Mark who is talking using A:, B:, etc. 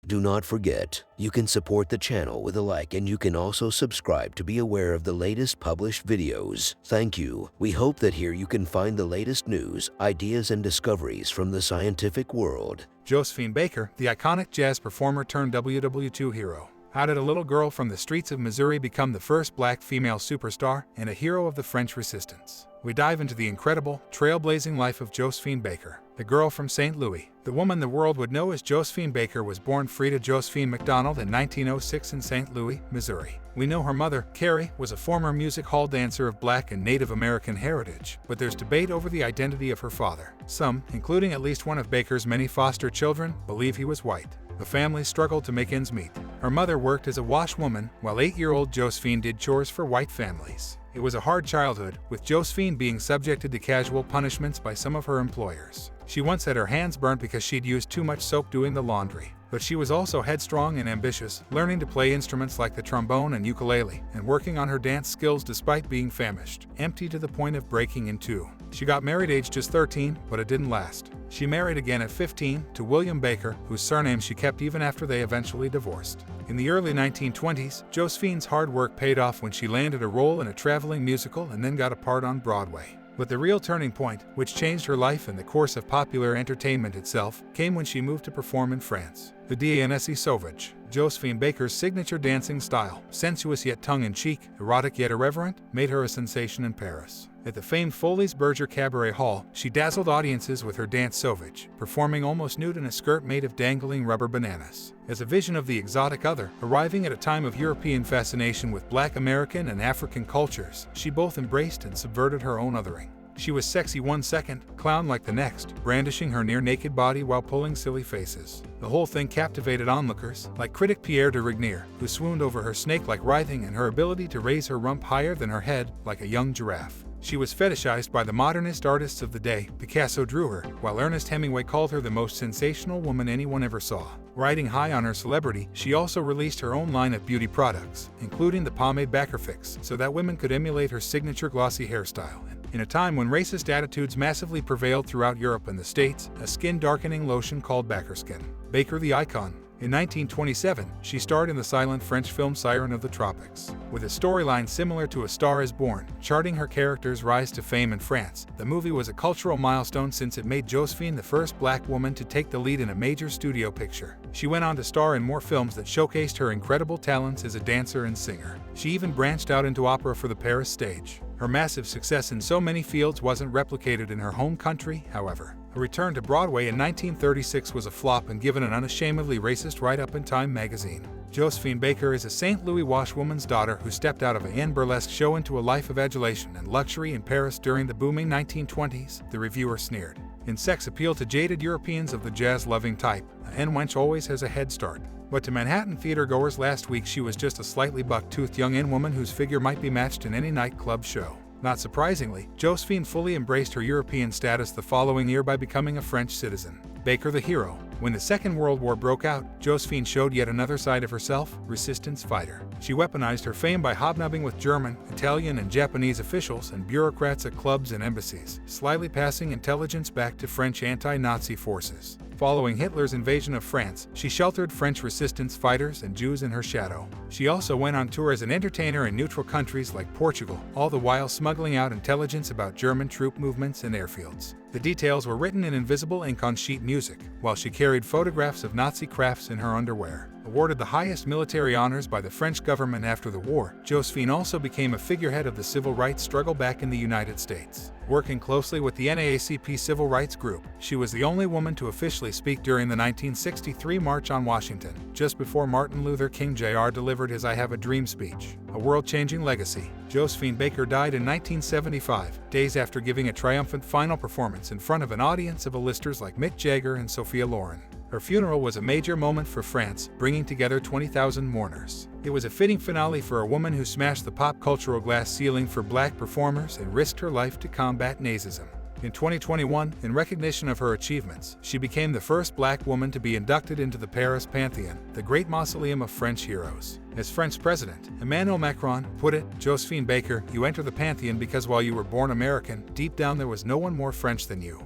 A: Do not forget, you can support the channel with a like, and you can also subscribe to be aware of the latest published videos. Thank you. We hope that here you can find the latest news, ideas, and discoveries from the scientific world.
B: Josephine Baker, the iconic jazz performer turned WW2 hero. How did a little girl from the streets of Missouri become the first black female superstar and a hero of the French Resistance? We dive into the incredible, trailblazing life of Josephine Baker, the girl from St. Louis. The woman the world would know as Josephine Baker was born Frida Josephine McDonald in 1906 in St. Louis, Missouri. We know her mother, Carrie, was a former music hall dancer of Black and Native American heritage, but there's debate over the identity of her father. Some, including at least one of Baker's many foster children, believe he was white. The family struggled to make ends meet. Her mother worked as a washwoman, while 8-year-old Josephine did chores for white families. It was a hard childhood, with Josephine being subjected to casual punishments by some of her employers. She once had her hands burnt because she'd used too much soap doing the laundry. But she was also headstrong and ambitious, learning to play instruments like the trombone and ukulele, and working on her dance skills despite being famished, empty to the point of breaking in two. She got married aged just 13, but it didn't last. She married again at 15 to William Baker, whose surname she kept even after they eventually divorced. In the early 1920s, Josephine's hard work paid off when she landed a role in a traveling musical and then got a part on Broadway. But the real turning point, which changed her life and the course of popular entertainment itself, came when she moved to perform in France. The Danse Sauvage, Josephine Baker's signature dancing style, sensuous yet tongue-in-cheek, erotic yet irreverent, made her a sensation in Paris. At the famed Folies Berger Cabaret Hall, she dazzled audiences with her Danse Sauvage, performing almost nude in a skirt made of dangling rubber bananas. As a vision of the exotic other, arriving at a time of European fascination with Black American and African cultures, she both embraced and subverted her own othering. She was sexy one second, clown-like the next, brandishing her near-naked body while pulling silly faces. The whole thing captivated onlookers, like critic Pierre de Rignier, who swooned over her snake-like writhing and her ability to raise her rump higher than her head, like a young giraffe. She was fetishized by the modernist artists of the day. Picasso drew her, while Ernest Hemingway called her the most sensational woman anyone ever saw. Riding high on her celebrity, she also released her own line of beauty products, including the pomade Backer Fix, so that women could emulate her signature glossy hairstyle. In a time when racist attitudes massively prevailed throughout Europe and the States, a skin-darkening lotion called Backer Skin. Baker the icon. In 1927, she starred in the silent French film Siren of the Tropics. With a storyline similar to A Star is Born, charting her character's rise to fame in France, the movie was a cultural milestone since it made Josephine the first black woman to take the lead in a major studio picture. She went on to star in more films that showcased her incredible talents as a dancer and singer. She even branched out into opera for the Paris stage. Her massive success in so many fields wasn't replicated in her home country, however. Her return to Broadway in 1936 was a flop and given an unashamedly racist write-up in Time magazine. Josephine Baker is a St. Louis washwoman's daughter who stepped out of a burlesque show into a life of adulation and luxury in Paris during the booming 1920s, the reviewer sneered. In sex appeal to jaded Europeans of the jazz-loving type, a henwench always has a head start. But to Manhattan theatergoers last week, she was just a slightly buck-toothed young woman whose figure might be matched in any nightclub show. Not surprisingly, Josephine fully embraced her European status the following year by becoming a French citizen. Baker the hero. When the Second World War broke out, Josephine showed yet another side of herself, resistance fighter. She weaponized her fame by hobnobbing with German, Italian, and Japanese officials and bureaucrats at clubs and embassies, slyly passing intelligence back to French anti-Nazi forces. Following Hitler's invasion of France, she sheltered French resistance fighters and Jews in her shadow. She also went on tour as an entertainer in neutral countries like Portugal, all the while smuggling out intelligence about German troop movements and airfields. The details were written in invisible ink on sheet music, while she carried photographs of Nazi crafts in her underwear. Awarded the highest military honors by the French government after the war, Josephine also became a figurehead of the civil rights struggle back in the United States. Working closely with the NAACP Civil Rights Group, she was the only woman to officially speak during the 1963 March on Washington, just before Martin Luther King Jr. delivered his I Have a Dream speech. A world-changing legacy. Josephine Baker died in 1975, days after giving a triumphant final performance in front of an audience of A-listers like Mick Jagger and Sophia Loren. Her funeral was a major moment for France, bringing together 20,000 mourners. It was a fitting finale for a woman who smashed the pop cultural glass ceiling for black performers and risked her life to combat nazism. In 2021, in recognition of her achievements, she became the first black woman to be inducted into the Paris Pantheon, the great mausoleum of French heroes. As French President Emmanuel Macron put it, Josephine Baker, you enter the Pantheon because while you were born American, deep down there was no one more French than you.